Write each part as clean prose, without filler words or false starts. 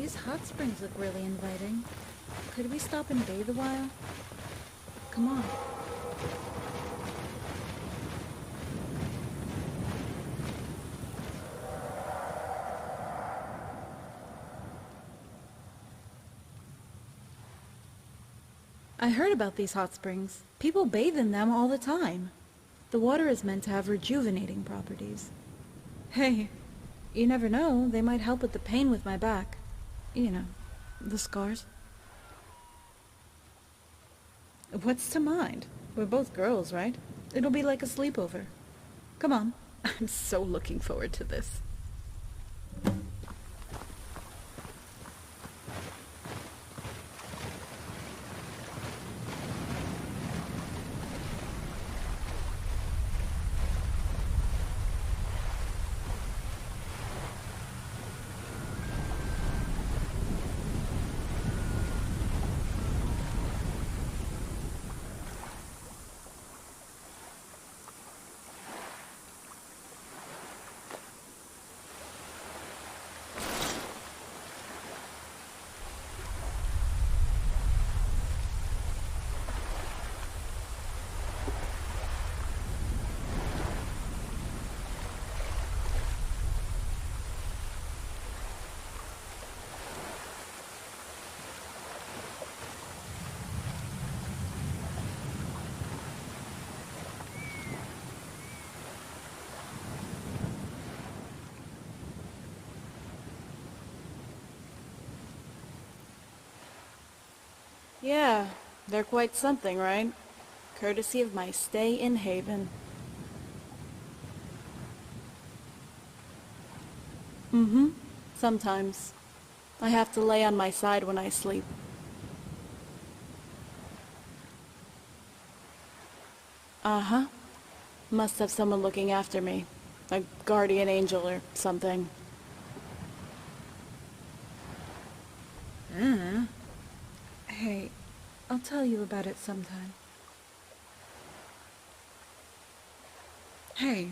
These hot springs look really inviting. Could we stop and bathe a while? Come on. I heard about these hot springs. People bathe in them all the time. The water is meant to have rejuvenating properties. Hey, you never know, they might help with the pain with my back. You know, the scars. What's to mind? We're both girls, right? It'll be like a sleepover. Come on. I'm so looking forward to this. Yeah, they're quite something, right? Courtesy of my stay in Haven. Mm-hmm. Sometimes. I have to lay on my side when I sleep. Uh-huh. Must have someone looking after me. A guardian angel or something. Hey, I'll tell you about it sometime. Hey,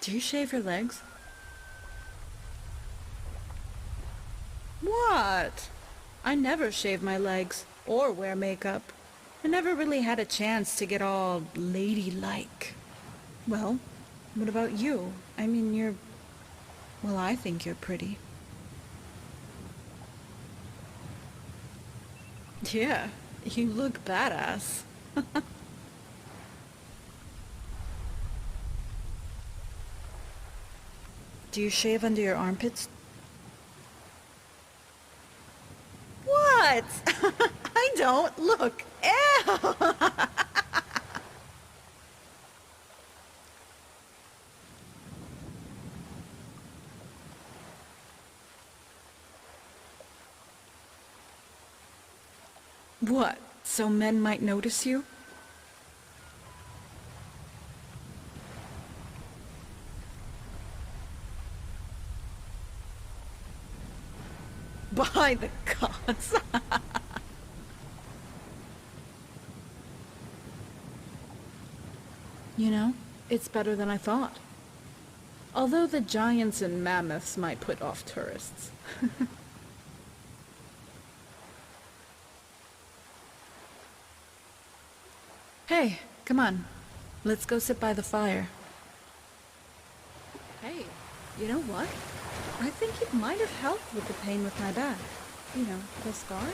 do you shave your legs? What? I never shave my legs or wear makeup. I never really had a chance to get all ladylike. Well, what about you? I mean, well, I think you're pretty. Yeah, you look badass. Do you shave under your armpits? What? I don't. Look. Ew. What? So men might notice you? By the gods. You know, it's better than I thought. Although the giants and mammoths might put off tourists. Hey, come on. Let's go sit by the fire. Hey, you know what? I think it might have helped with the pain with my back. You know, the scars.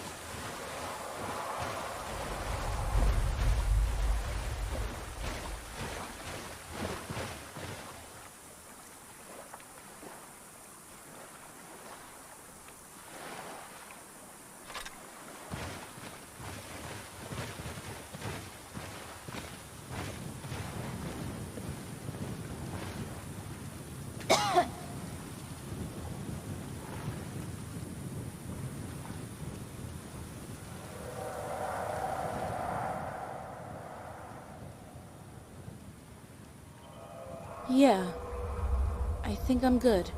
Yeah, I think I'm good.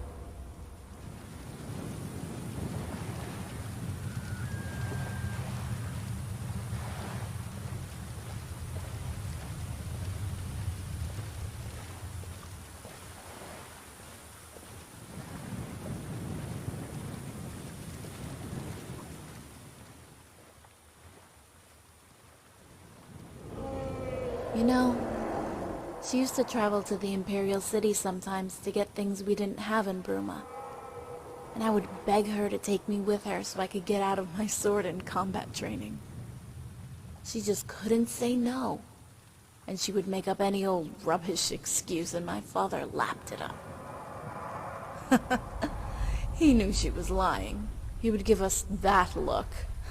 You know, she used to travel to the Imperial City sometimes to get things we didn't have in Bruma. And I would beg her to take me with her so I could get out of my sword and combat training. She just couldn't say no. And she would make up any old rubbish excuse and my father lapped it up. He knew she was lying. He would give us that look.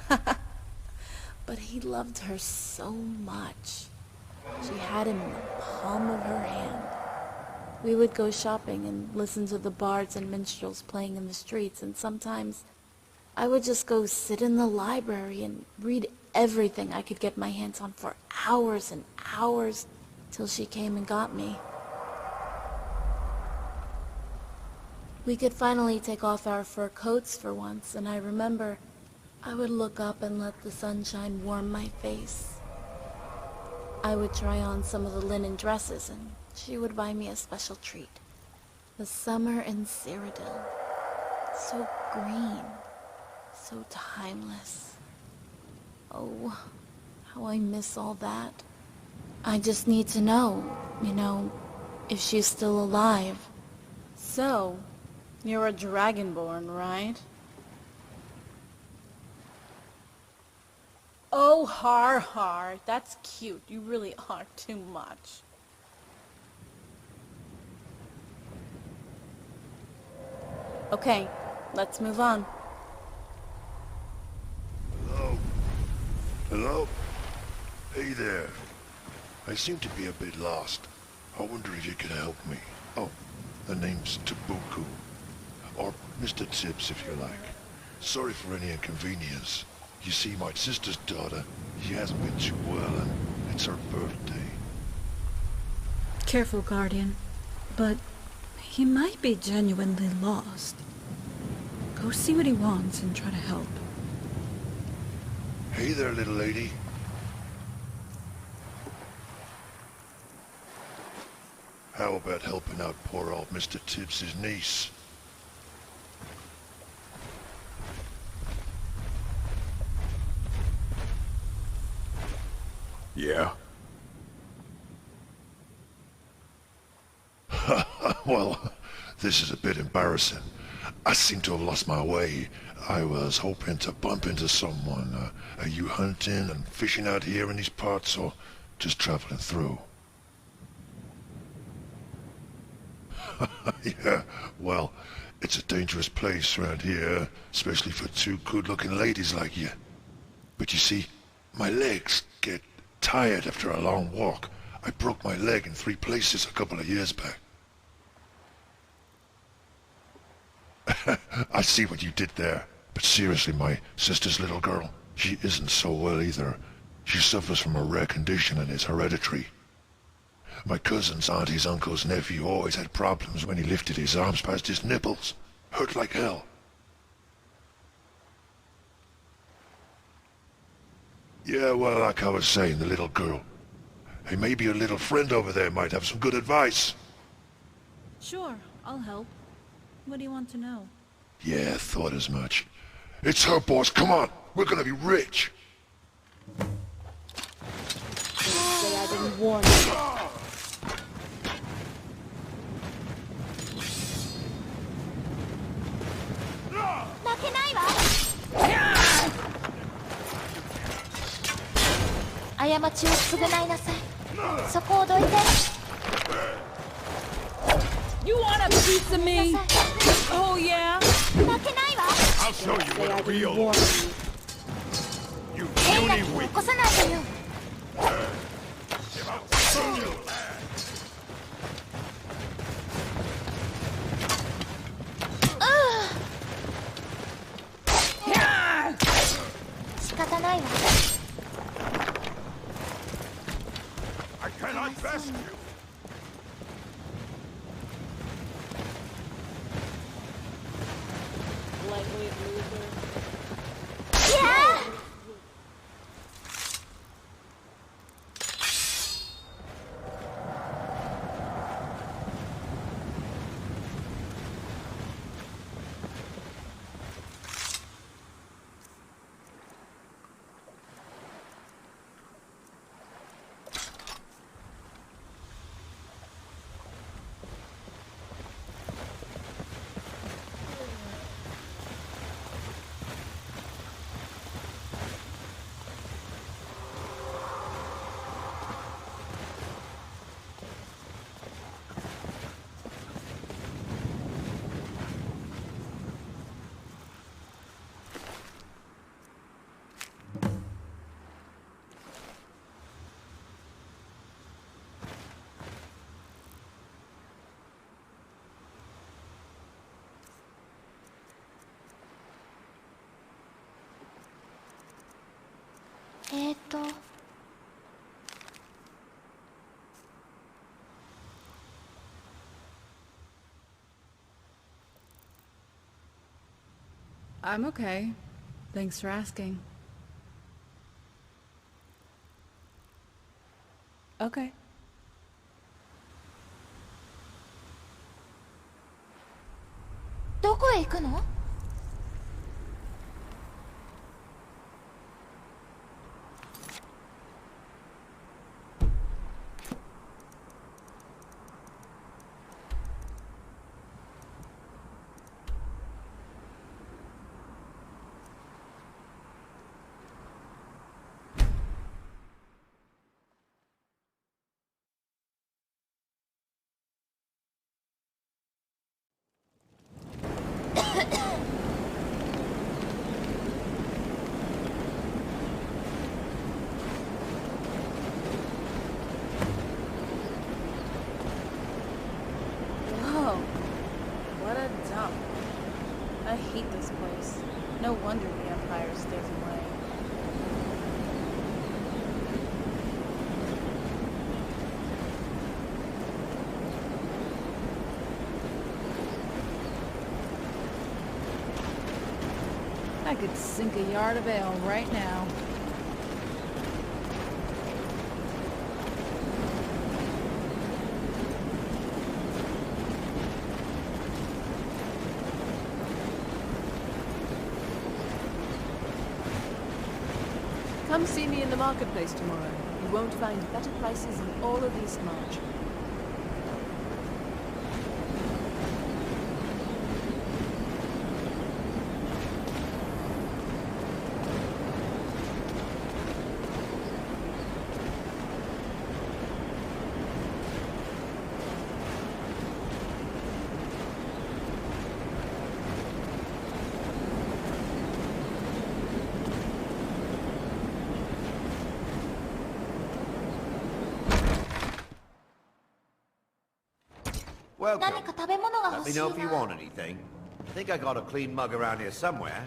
But he loved her so much. She had him in the palm of her hand. We would go shopping and listen to the bards and minstrels playing in the streets, and sometimes I would just go sit in the library and read everything I could get my hands on for hours and hours till she came and got me. We could finally take off our fur coats for once, and I remember I would look up and let the sunshine warm my face. I would try on some of the linen dresses, and she would buy me a special treat. The summer in Cyrodiil. So green. So timeless. Oh, how I miss all that. I just need to know, if she's still alive. So, you're a dragonborn, right? Oh, har, that's cute. You really are too much. Okay, let's move on. Hello? Hello? Hey there. I seem to be a bit lost. I wonder if you could help me. Oh, the name's Tabuku. Or Mr. Tibbs, if you like. Sorry for any inconvenience. You see, my sister's daughter, she hasn't been too well, and it's her birthday. Careful, Guardian. But he might be genuinely lost. Go see what he wants and try to help. Hey there, little lady. How about helping out poor old Mr. Tibbs' niece? Yeah? Well, this is a bit embarrassing. I seem to have lost my way. I was hoping to bump into someone. Are you hunting and fishing out here in these parts, or just traveling through? Yeah, well, it's a dangerous place around here, especially for two good-looking ladies like you. But you see, my legs get tired after a long walk. I broke my leg in 3 places a couple of years back. I see what you did there. But seriously, my sister's little girl, she isn't so well either. She suffers from a rare condition and it's hereditary. My cousin's auntie's uncle's nephew always had problems when he lifted his arms past his nipples. Hurt like hell. Yeah, well, like I was saying, the little girl. Hey, maybe your little friend over there might have some good advice. Sure, I'll help. What do you want to know? Yeah, thought as much. It's her, boss. Come on. We're gonna be rich. Say I didn't warn you. You want a piece of me? Oh yeah? I'll show you what a real... You puny weak... I cannot best you. Lightweight loser. I'm okay. Thanks for asking. Okay. どこへ行くの？Whoa. What a dump. I hate this place. No wonder the Empire stays away. I could sink a yard of ale right now. Come see me in the marketplace tomorrow. You won't find better prices in all of East March. Welcome. 何か食べ物が Let 欲 me しい know if you な。 want anything. I think I got a clean mug around here somewhere.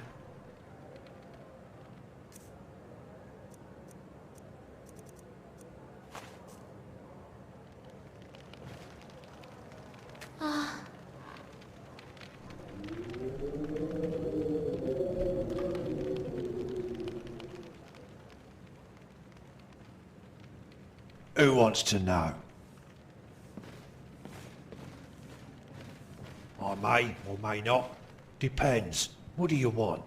あ Who wants to know? I may or may not. Depends. What do you want?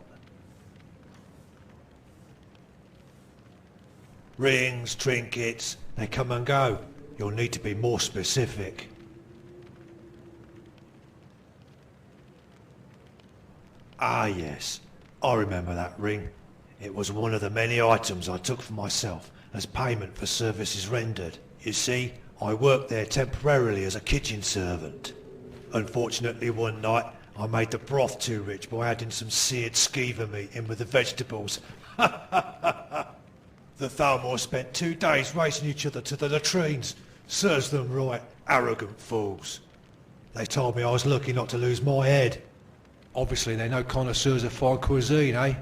Rings, trinkets, they come and go. You'll need to be more specific. Ah yes, I remember that ring. It was one of the many items I took for myself as payment for services rendered. You see, I worked there temporarily as a kitchen servant. Unfortunately one night I made the broth too rich by adding some seared skeever meat in with the vegetables. The Thalmor spent 2 days racing each other to the latrines. Serves them right, arrogant fools. They told me I was lucky not to lose my head. Obviously they're no connoisseurs of fine cuisine, eh?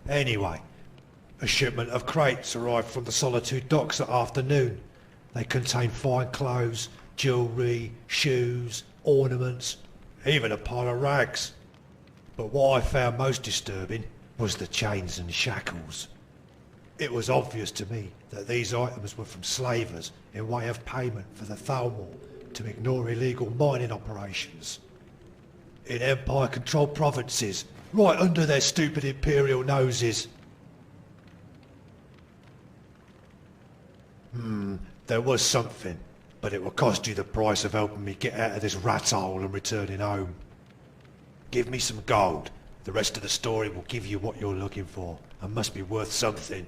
Anyway, a shipment of crates arrived from the Solitude docks that afternoon. They contained fine clothes, jewellery, shoes, ornaments, even a pile of rags. But what I found most disturbing was the chains and shackles. It was obvious to me that these items were from slavers in way of payment for the Thalmor to ignore illegal mining operations. In Empire-controlled provinces, right under their stupid imperial noses. There was something, but it will cost you the price of helping me get out of this rat hole and returning home. Give me some gold. The rest of the story will give you what you're looking for, and must be worth something.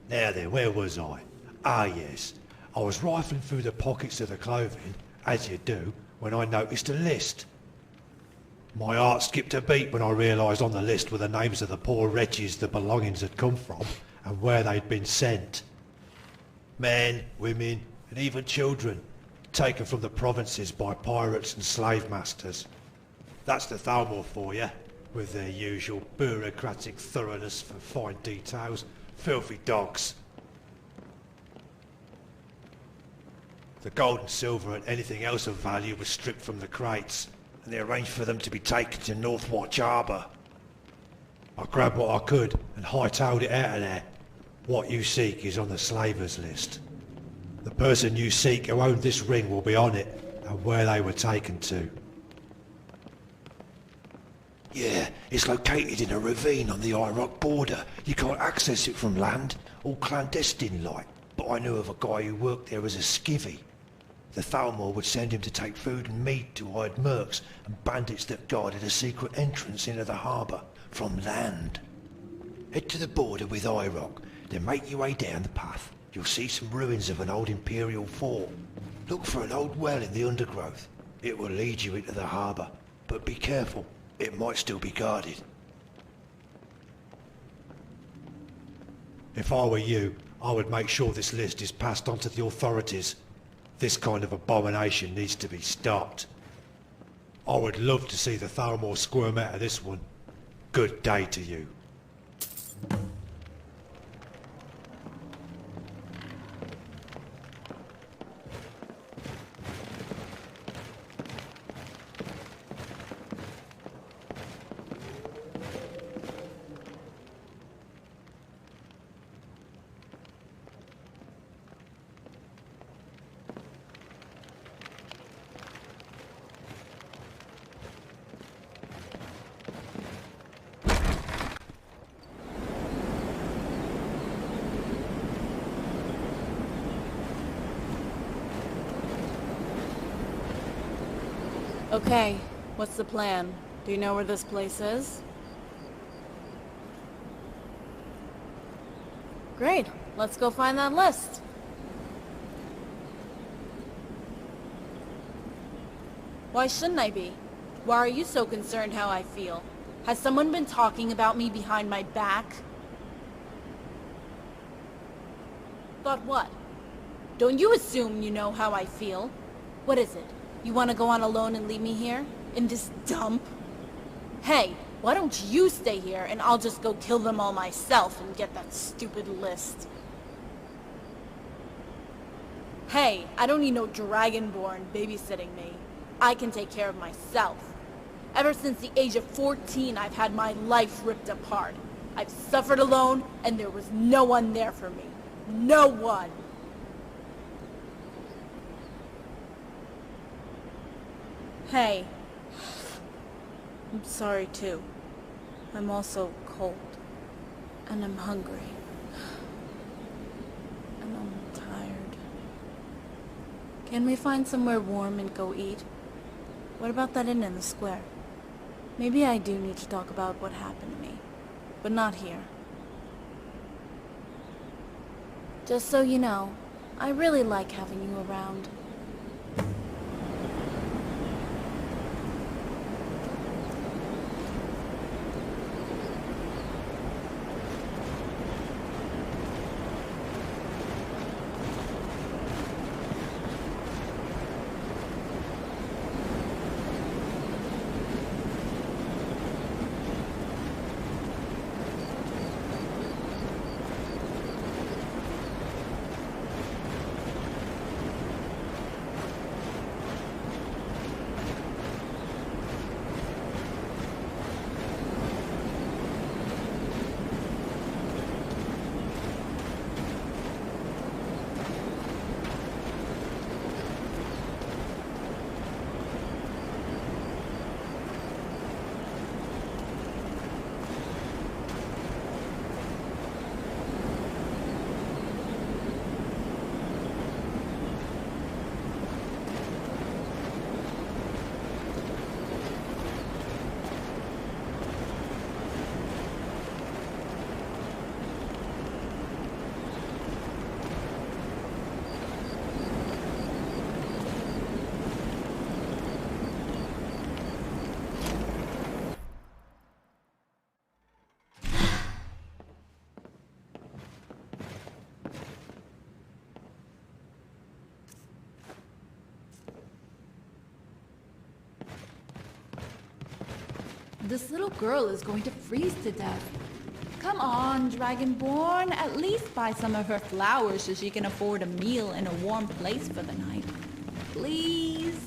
Now then, where was I? Ah yes, I was rifling through the pockets of the clothing, as you do, when I noticed a list. My heart skipped a beat when I realised on the list were the names of the poor wretches the belongings had come from, and where they'd been sent. Men, women, and even children, taken from the provinces by pirates and slave masters. That's the Thalmor for you. with their usual bureaucratic thoroughness for fine details. Filthy dogs. The gold and silver and anything else of value was stripped from the crates, and they arranged for them to be taken to Northwatch Harbour. I grabbed what I could and hightailed it out of there. What you seek is on the slavers list. The person you seek who owned this ring will be on it, and where they were taken to. Yeah, it's located in a ravine on the Iraq border. You can't access it from land, all clandestine like. But I knew of a guy who worked there as a skivvy. The Thalmor would send him to take food and meat to hide mercs and bandits that guarded a secret entrance into the harbour from land. Head to the border with Iraq, then make your way down the path. You'll see some ruins of an old imperial fort. Look for an old well in the undergrowth. It will lead you into the harbour, but be careful. It might still be guarded. If I were you, I would make sure this list is passed on to the authorities. This kind of abomination needs to be stopped. I would love to see the Thalmor squirm out of this one. Good day to you. Okay, what's the plan? Do you know where this place is? Great, let's go find that list. Why shouldn't I be? Why are you so concerned how I feel? Has someone been talking about me behind my back? Thought what? Don't you assume you know how I feel? What is it? You want to go on alone and leave me here? In this dump? Hey, why don't you stay here and I'll just go kill them all myself and get that stupid list. Hey, I don't need no Dragonborn babysitting me. I can take care of myself. Ever since the age of 14, I've had my life ripped apart. I've suffered alone and there was no one there for me. No one! Hey, I'm sorry too. I'm also cold, and I'm hungry, and I'm tired. Can we find somewhere warm and go eat? What about that inn in the square? Maybe I do need to talk about what happened to me, but not here. Just so you know, I really like having you around. This little girl is going to freeze to death. Come on, Dragonborn. At least buy some of her flowers so she can afford a meal in a warm place for the night. Please?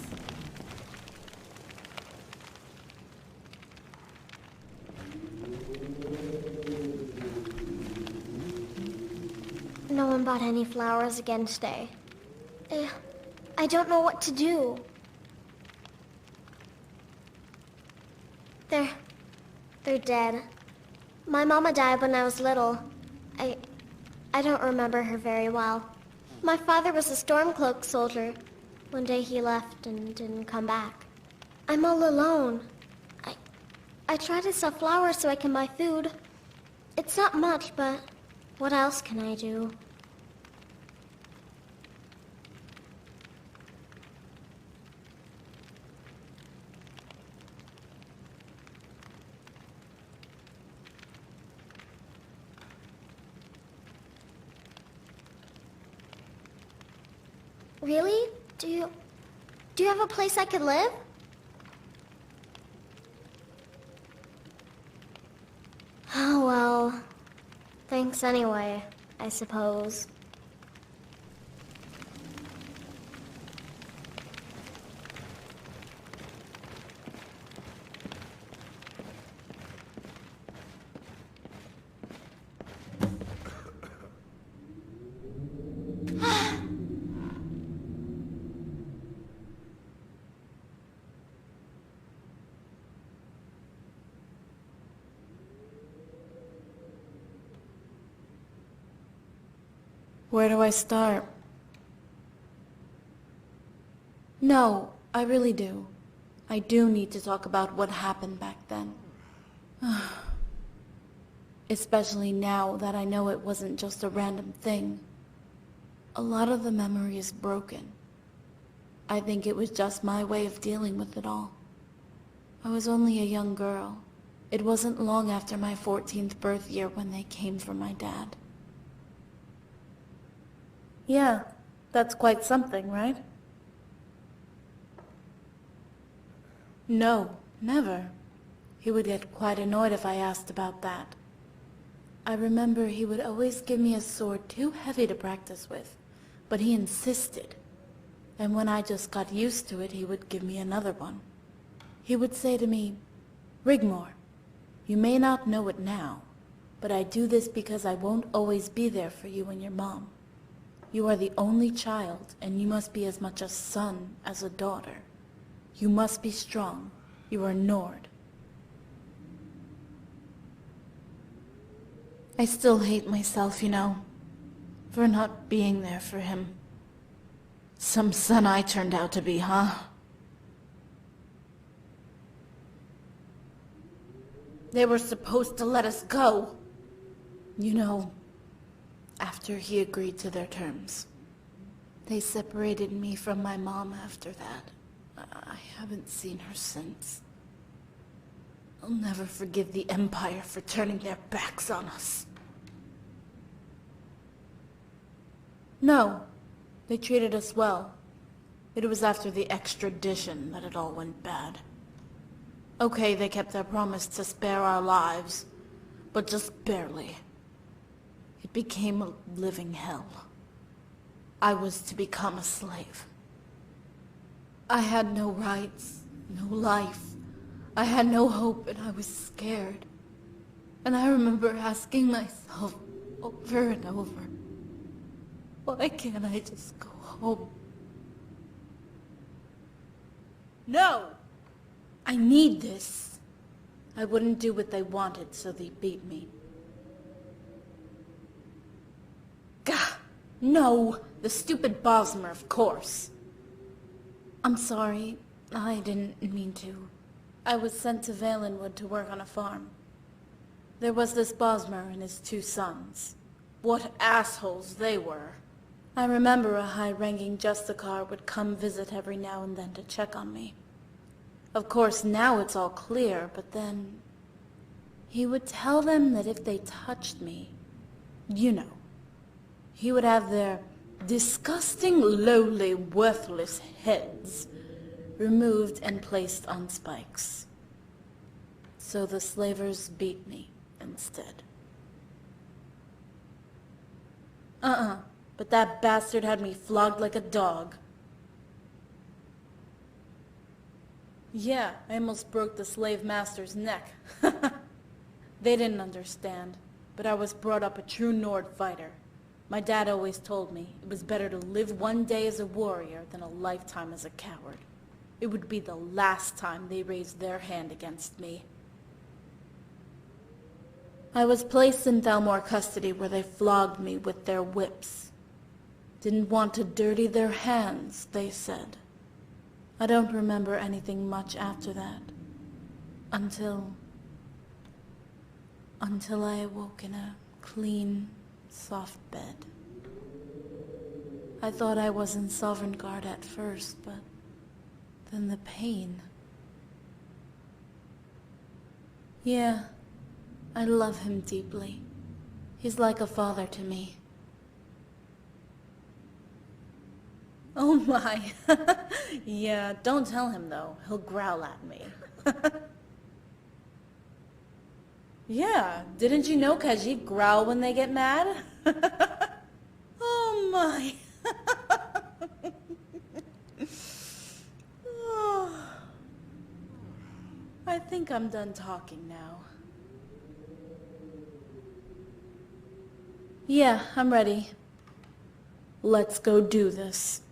No one bought any flowers again today. I don't know what to do. They're dead. My mama died when I was little. I don't remember her very well. My father was a Stormcloak soldier. One day he left and didn't come back. I'm all alone. I try to sell flowers so I can buy food. It's not much, but what else can I do? Really? Do you have a place I could live? Oh, well. Thanks anyway, I suppose. Where do I start? No, I really do. I do need to talk about what happened back then. Especially now that I know it wasn't just a random thing. A lot of the memory is broken. I think it was just my way of dealing with it all. I was only a young girl. It wasn't long after my 14th birth year when they came for my dad. Yeah, that's quite something, right? No, never. He would get quite annoyed if I asked about that. I remember he would always give me a sword too heavy to practice with, but he insisted. And when I just got used to it, he would give me another one. He would say to me, "Rigmor, you may not know it now, but I do this because I won't always be there for you and your mom. You are the only child, and you must be as much a son as a daughter. You must be strong. You are Nord." I still hate myself, you know, for not being there for him. Some son I turned out to be, huh? They were supposed to let us go. You know, after he agreed to their terms. They separated me from my mom after that. I haven't seen her since. I'll never forgive the Empire for turning their backs on us. No, they treated us well. It was after the extradition that it all went bad. Okay, they kept their promise to spare our lives, but just barely. It became a living hell. I was to become a slave. I had no rights, no life. I had no hope, and I was scared. And I remember asking myself over and over, why can't I just go home? No! I need this. I wouldn't do what they wanted, so they beat me. Gah! No! The stupid Bosmer, of course. I'm sorry. I didn't mean to. I was sent to Valenwood to work on a farm. There was this Bosmer and his 2 sons. What assholes they were. I remember a high-ranking Justicar would come visit every now and then to check on me. Of course, now it's all clear, but then he would tell them that if they touched me, you know, he would have their disgusting, lowly, worthless heads removed and placed on spikes. So the slavers beat me instead. But that bastard had me flogged like a dog. Yeah, I almost broke the slave master's neck. They didn't understand, but I was brought up a true Nord fighter. My dad always told me it was better to live one day as a warrior than a lifetime as a coward. It would be the last time they raised their hand against me. I was placed in Thalmor custody where they flogged me with their whips. Didn't want to dirty their hands, they said. I don't remember anything much after that. Until I awoke in a clean, soft bed. I thought I was in Sovereign Guard at first, but then the pain. Yeah, I love him deeply. He's like a father to me. Oh my. Yeah, don't tell him though. He'll growl at me. Yeah, didn't you know Khajiit growl when they get mad? Oh my. I think I'm done talking now. Yeah, I'm ready. Let's go do this.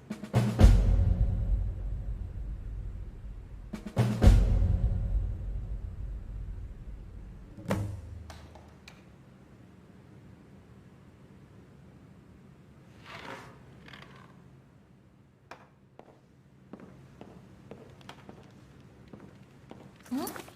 ん